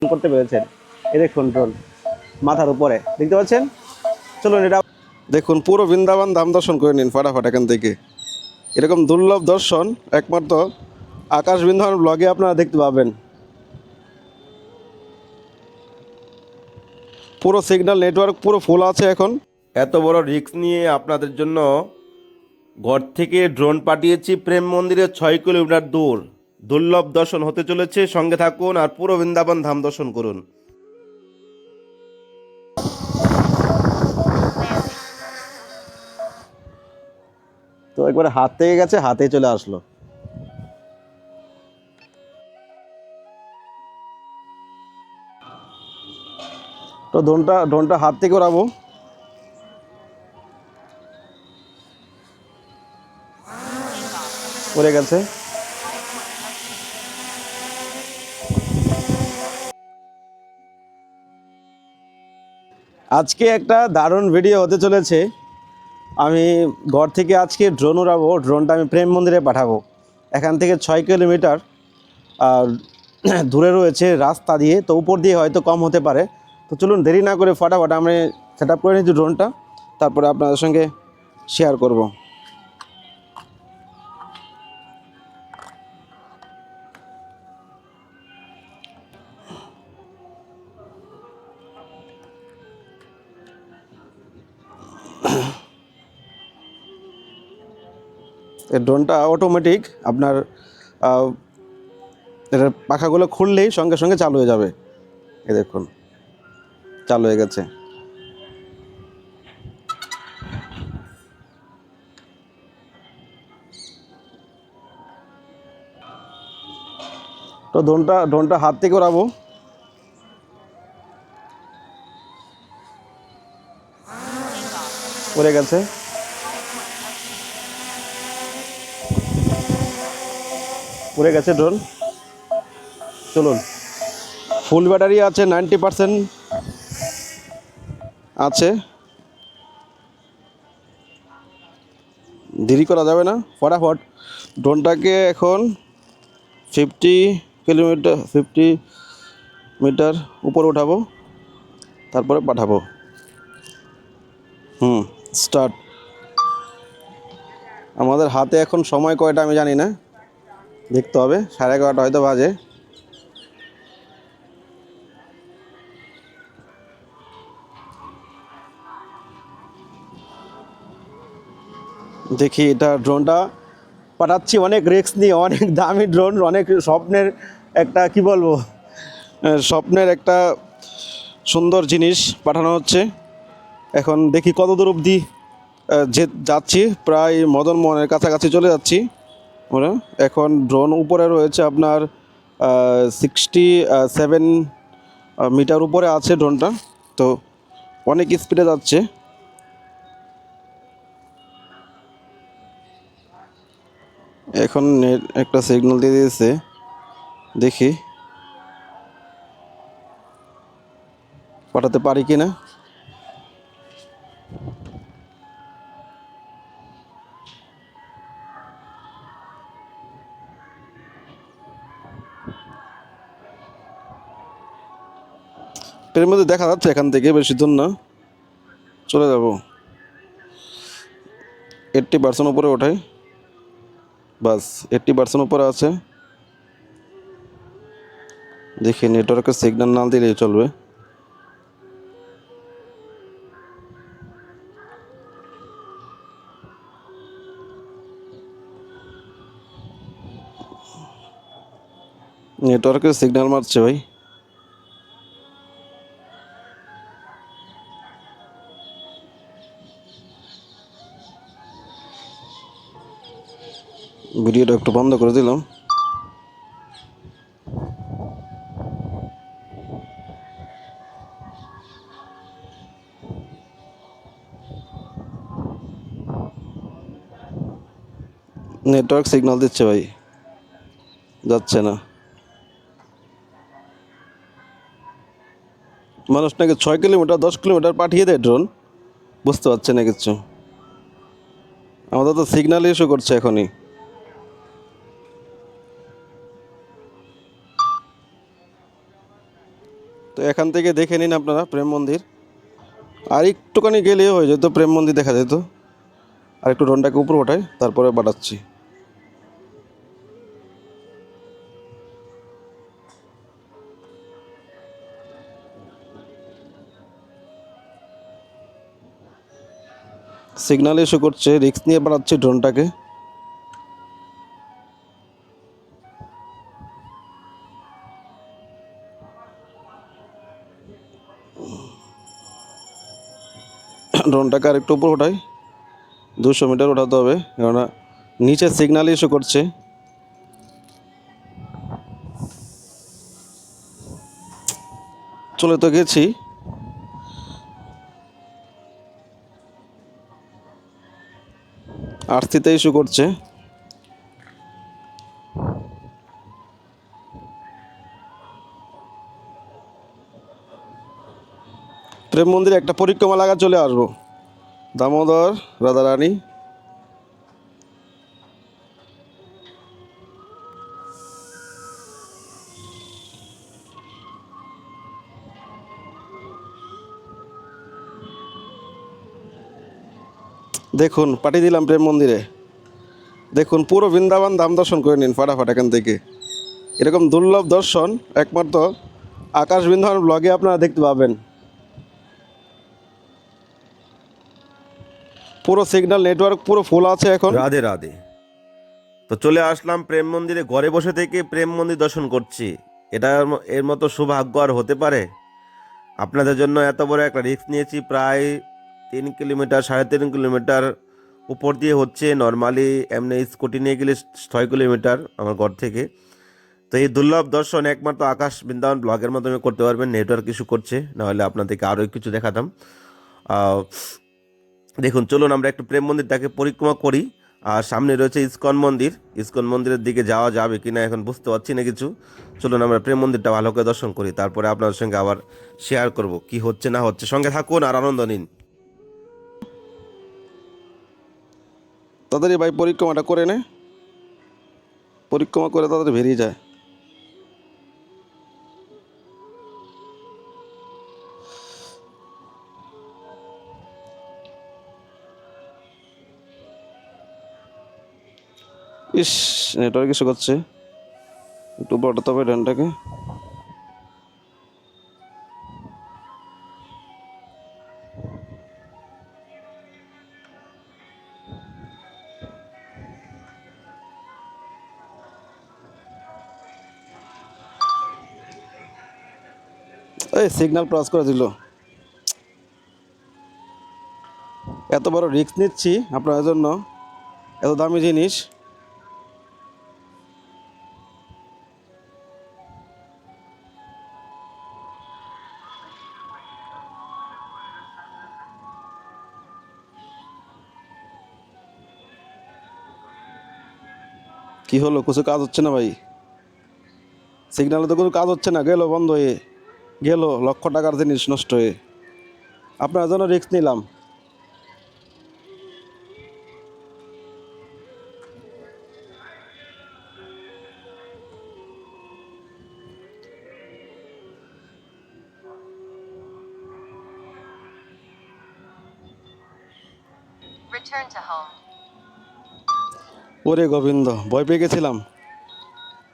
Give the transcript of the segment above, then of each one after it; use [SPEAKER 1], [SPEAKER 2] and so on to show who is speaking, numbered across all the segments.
[SPEAKER 1] করতে পেরেছেন। এই দেখুন ড্রোন মাথার উপরে দেখতে পাচ্ছেন। চলুন এটা
[SPEAKER 2] দেখুন পুরো বৃন্দাবন ধাম দর্শন করে নিন ফাটাফাট এখান থেকে। এরকম দুর্লভ দর্শন একমাত্র আকাশ বৃন্দাবন ব্লগে আপনারা দেখতে পাবেন। পুরো সিগন্যাল নেটওয়ার্ক পুরো ফুল আছে এখন।
[SPEAKER 3] এত বড় রিস্ক নিয়ে আপনাদের জন্য ঘর থেকে ড্রোন পাঠিয়েছি প্রেম মন্দিরের 6 কিলোমিটার দূর। দুর্লভ দর্শন হতে চলেছে, সঙ্গে থাকুন আর পুরো বৃন্দাবন ধাম দর্শন করুন।
[SPEAKER 1] তো একবারে হাত থেকে গেছে, হাতে চলে আসলো। তো ড্রোনটা হাত থেকে ওড়াবো। পড়ে গেছে। আজকে একটা দারুণ ভিডিও হতে চলেছে। আমি ঘর থেকে আজকে ড্রোন উড়াবো। ড্রোনটা আমি প্রেম মন্দিরে পাঠাবো। এখান থেকে 6 কিলোমিটার আর দূরে রয়েছে রাস্তা দিয়ে, তো উপর দিয়ে হয়তো কম হতে পারে। তো চলুন দেরি না করে ফটাফট আমি সেট আপ করে নিচ্ছি ড্রোনটা, তারপরে আপনাদের সঙ্গে শেয়ার করব। এই ড্রোনটা অটোমেটিক আপনার এটার পাখাগুলো খুললেই সঙ্গে সঙ্গে চালু হয়ে যাবে। এই দেখুন চালু হয়ে গেছে। তো ড্রোনটা হাত থেকে ওড়াবো। পড়ে গেছে। পড়ে গেছে ড্রোন। চলুন, ফুল ব্যাটারি আছে, 90% আছে। দেরি করা যাবে না, ফটাফট ড্রোনটাকে এখন 50 মিটার উপরে উঠাবো, তারপরে পাঠাবো। স্টার্ট। আমাদের হাতে এখন সময় কয়টা আমি জানি না, দেখতে হবে। 11:30 হয়তো বাজে। দেখি এটা ড্রোনটা পাঠাচ্ছি অনেক রিস্ক নিয়ে, অনেক দামি ড্রোন, অনেক স্বপ্নের একটা কি বলবো, স্বপ্নের একটা সুন্দর জিনিস পাঠানো হচ্ছে। এখন দেখি কত দূর অবধি যে যাচ্ছি, প্রায় মদন মোহনের কাছাকাছি চলে যাচ্ছি আমরা। এখন ড্রোন উপরে রয়েছে আপনার 67 মিটার উপরে আছে ড্রোনটা, তো অনেক স্পিডে যাচ্ছে। এখন নেট একটা সিগন্যাল দিয়ে দিয়েছে, দেখি পাঠাতে পারি কি না। এর মধ্যে দেখা যাচ্ছে এখান থেকে বেশি দূর না, চলে যাব। 80% উপরে ওঠাই, বাস 80% উপরে আছে। দেখি নেটওয়ার্কের সিগন্যাল না দিলেই চলবে। নেটওয়ার্কের সিগন্যাল মারছে ভাই। ভিডিওটা একটু বন্ধ করে দিলাম। নেটওয়ার্ক সিগন্যাল দিচ্ছে ভাই, যাচ্ছে না। মানুষ নাকি 6 কিলোমিটার 10 কিলোমিটার পাঠিয়ে দেয় ড্রোন, বুঝতে পারছে না কিচ্ছু। আমাদের তো সিগন্যাল ইস্যু করছে এখনই।
[SPEAKER 2] তো এখান থেকে দেখে নিন আপনারা প্রেম মন্দির। আর একটুখানি গেলে হয়ে যেত, প্রেম মন্দির দেখা যেত। আর একটু ড্রোনটাকে উপরে ওঠাই, তারপরে বাড়াচ্ছি। সিগন্যাল ইস্যু করছে, রিস্ক নিয়ে বাড়াচ্ছি ড্রোনটাকে। ড্রোনটাকে আর একটু উপর ওঠাই, 200 মিটার ওঠাতে হবে, কেননা নিচে সিগন্যাল ইস্যু করছে। চলে তো গেছি, আরসিতে ইস্যু করছে। প্রেম মন্দিরে একটা পরিক্রমা লাগা চলে আসবো। দামোদর রাধারানী, দেখুন পাঠিয়ে দিলাম প্রেম মন্দিরে। দেখুন পুরো বৃন্দাবন ধাম দর্শন করে নিন ফাটাফাট এখান থেকে। এরকম দুর্লভ দর্শন একমাত্র আকাশ বৃন্দাবন ব্লগে আপনারা দেখতে পাবেন। পুরো সিগন্যাল নেটওয়ার্ক পুরো ফুল আছে এখন।
[SPEAKER 3] রাধে রাধে। তো চলে আসলাম প্রেম মন্দিরে, ঘরে বসে থেকে প্রেম মন্দির দর্শন করছি। এর মতো সৌভাগ্য আর হতে পারে? আপনাদের জন্য এত বড় একটা রিস্ক নিয়েছি। প্রায় 3 কিলোমিটার 3.5 কিলোমিটার উপর দিয়ে হচ্ছে। নর্মালি এমনি স্কুটি নিয়ে গেলে 6 কিলোমিটার আমার ঘর থেকে। তো এই দুর্লভ দর্শন একমাত্র আকাশ বৃন্দাবন ব্লগের মাধ্যমে করতে পারবেন। নেটওয়ার্ক ইস্যু করছে, নাহলে আপনাদেরকে আরও কিছু দেখাতাম। দেখুন, চলুন আমরা একটু প্রেম মন্দিরটাকে পরিক্রমা করি। আর সামনে রয়েছে ইসকন মন্দির। ইসকন মন্দিরের দিকে যাওয়া যাবে কিনা এখন বুঝতে পারছি না কিছু। চলুন আমরা প্রেম মন্দিরটা ভালো করে দর্শন করি, তারপরে আপনাদের সঙ্গে আবার শেয়ার করব কি হচ্ছে না হচ্ছে। সঙ্গে থাকুন আর আনন্দ নিন।
[SPEAKER 2] তাড়াতাড়ি ভাই পরিক্রমাটা করে নে, পরিক্রমা করে তাড়াতাড়ি বেরিয়ে যায়। ইস, নেটওয়ার্ক কিছু করছে, একটু বড়াতে হবে ডানটাকে। এই সিগন্যাল ক্রস করে দিল। এত বড় রিস্ক নিচ্ছি আপনার জন্য, এত দামি জিনিস। কি হলো, কিছু কাজ হচ্ছে না ভাই? সিগন্যালে তো কোনো কাজ হচ্ছে না, গেল বন্ধ হয়ে গেল, লক্ষ টাকার জিনিস নষ্ট হয়ে। আপনার জন্য রিস্ক নিলাম।
[SPEAKER 4] Return to home.
[SPEAKER 2] ওরে গোবিন্দ, ভয় পেয়ে গেছিলাম।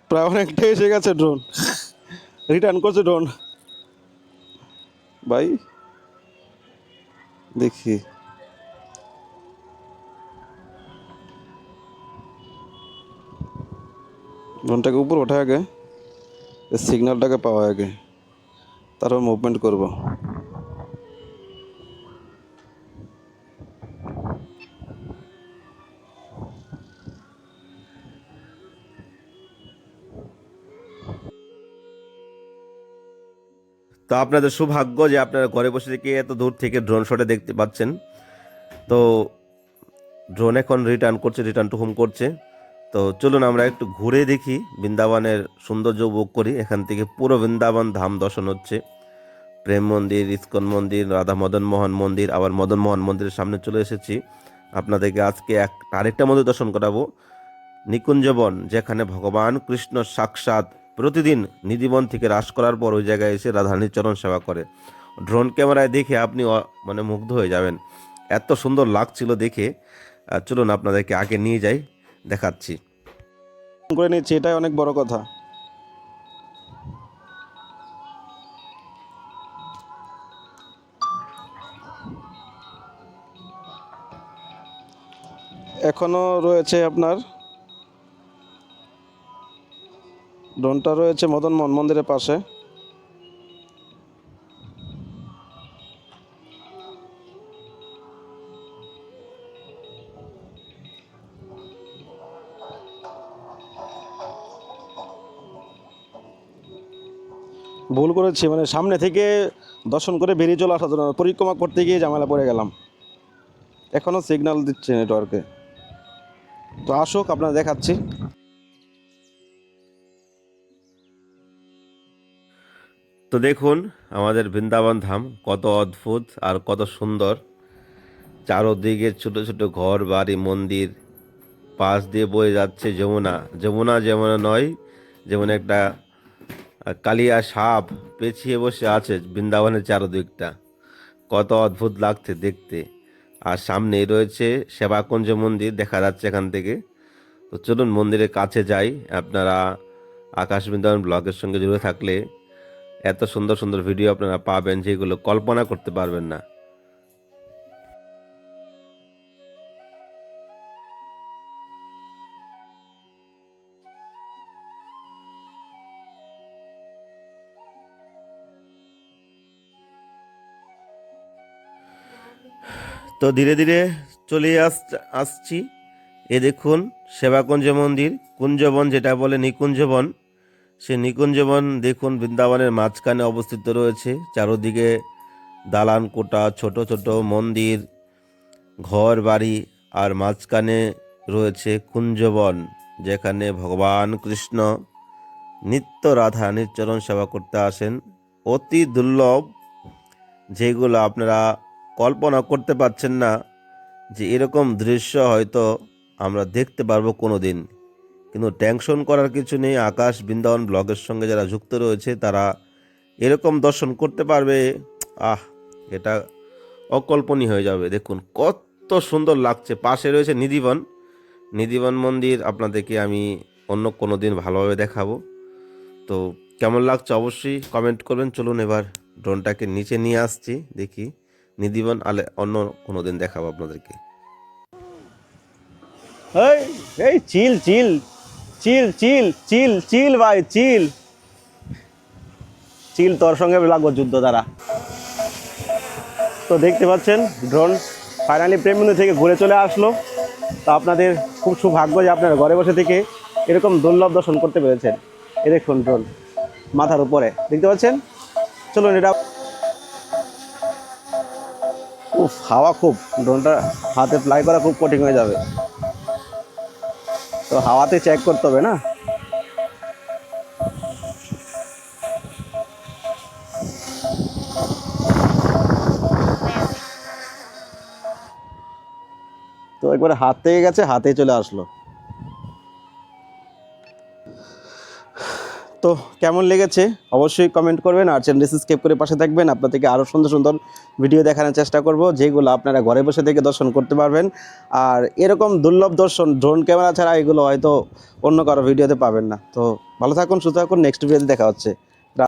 [SPEAKER 2] প্রায় অনেকটাই এসে গেছে ড্রোন, রিটার্ন করছে ড্রোন। ভাই দেখি, ড্রোনটাকে উপর ওঠা আগে, সিগন্যালটাকে পাওয়া আগে, তারপর মুভমেন্ট করব।
[SPEAKER 3] তো আপনাদের সৌভাগ্য যে আপনারা ঘরে বসে থেকে এত দূর থেকে ড্রোন শটে দেখতে পাচ্ছেন। তো ড্রোন এখন রিটার্ন করছে, রিটার্ন টু হোম করছে। তো চলুন আমরা একটু ঘুরে দেখি, বৃন্দাবনের সৌন্দর্য উপভোগ করি। এখান থেকে পুরো বৃন্দাবন ধাম দর্শন হচ্ছে। প্রেম মন্দির, ইসকন মন্দির, রাধা মদন মোহন মন্দির, আবার মদন মোহন মন্দিরের সামনে চলে এসেছি। আপনাদেরকে আজকে আরেকটা মন্দির দর্শন করাবো, নিকুঞ্জবন, যেখানে ভগবান কৃষ্ণ সাক্ষাৎ প্রতিদিন নিধিবন থেকে হ্রাস করার পর ওই জায়গায় এসে রাধারানীর চরণ সেবা করে। ড্রোন ক্যামেরায় দেখে আপনি মানে মুগ্ধ হয়ে যাবেন, এত সুন্দর লাগছিল দেখে। চলুন আপনাদেরকে আগে নিয়ে যাই, দেখাচ্ছি।
[SPEAKER 1] করে নিচ্ছি, এটাই অনেক বড় কথা। এখনো রয়েছে আপনার ড্রোনটা রয়েছে মদন মোহন মন্দিরের পাশে। ভুল করেছি, মানে সামনে থেকে দর্শন করে বেরিয়ে চলে আসার জন্য পরিক্রমা করতে গিয়ে ঝামেলা পড়ে গেলাম। এখনও সিগন্যাল দিচ্ছে নেটওয়ার্কে, তো আসুক আপনারা দেখাচ্ছি।
[SPEAKER 3] তো দেখুন আমাদের বৃন্দাবন ধাম কত অদ্ভুত আর কত সুন্দর। চারোদিকে ছোট ছোট ঘর বাড়ি মন্দির, পাশ দিয়ে বয়ে যাচ্ছে যমুনা। যমুনা যমুনা নয়, যেমন একটা কালিয়া সাপ পেঁচিয়ে বসে আছে বৃন্দাবনের চারদিকটা, কত অদ্ভুত লাগছে দেখতে। আর সামনেই রয়েছে সেবাকুঞ্জ মন্দির, দেখা যাচ্ছে এখান থেকে। তো চলুন মন্দিরের কাছে যাই। আপনারা আকাশ বৃন্দাবন ব্লগের সঙ্গে জুড়ে থাকলে এত সুন্দর সুন্দর ভিডিও আপনারা পাবেন যেগুলো কল্পনা করতে পারবেন না। তো ধীরে ধীরে চলে আসছি। এ দেখুন সেবাকুঞ্জ মন্দির, কুঞ্জবন যেটা বলে নিকুঞ্জবন, সে নিকুঞ্জবন দেখুন বৃন্দাবনের মাঝখানে অবস্থিত রয়েছে। চারদিকে দালান কোঠা, ছোট ছোট মন্দির, ঘর বাড়ি, আর মাঝখানে রয়েছে কুঞ্জবন, যেখানে ভগবান কৃষ্ণ নিত্য রাধারানীর চরণ সেবা করতে আসেন। অতি দুর্লভ, যেগুলো আপনারা কল্পনা করতে পারছেন না যে এরকম দৃশ্য হয়তো আমরা দেখতে পারবো কোনো দিন। কিন্তু টেনশন করার কিছু নেই, আকাশ বৃন্দাবন ব্লগের সঙ্গে যারা যুক্ত রয়েছে তারা এরকম দর্শন করতে পারবে। এটা অকল্পনীয় হয়ে যাবে। দেখুন কত সুন্দর লাগছে। পাশে রয়েছে নিধিবন, নিধিবন মন্দির আপনাদেরকে আমি অন্য কোনো দিন ভালোভাবে দেখাবো। তো কেমন লাগছে অবশ্যই কমেন্ট করবেন। চলুন এবার ড্রোনটাকে নিচে নিয়ে আসছি, দেখি নিধিবন অন্য কোনো দিন দেখাবো আপনাদেরকে।
[SPEAKER 1] এই এই চিল চিল চিল চিল চিল চিল ভাই চিল চিল, তোর সঙ্গে লাগবো যুদ্ধ দ্বারা। তো দেখতে পাচ্ছেন ড্রোন ফাইনালি প্রেমবন্ধু থেকে ঘুরে চলে আসলো। তো আপনাদের খুব সৌভাগ্য যে আপনারা ঘরে বসে থেকে এরকম দুর্লভ দর্শন করতে পেরেছেন। এ দেখুন ড্রোন মাথার উপরে দেখতে পাচ্ছেন। চলুন এটা হাওয়া খুব, ড্রোনটা হাতে ফ্লাই করা খুব কঠিন হয়ে যাবে, তো হাওয়াতে চেক করতে হবে না। তো একবারে হাত থেকে গেছে, হাতে চলে আসলো। তো কেমন লেগেছে অবশ্যই কমেন্ট করবেন, আর চ্যানেলটি সাবস্ক্রাইব করে পাশে থাকবেন। আপনাদেরকে আরও সুন্দর সুন্দর ভিডিও দেখানোর চেষ্টা করব যেগুলো আপনারা ঘরে বসে থেকে দর্শন করতে পারবেন। আর এরকম দুর্লভ দর্শন ড্রোন ক্যামেরা ছাড়া এগুলো হয়তো অন্য কারো ভিডিওতে পাবেন না। তো ভালো থাকুন, সুস্থ থাকুন, নেক্সট ভিডিওতে দেখা হচ্ছে।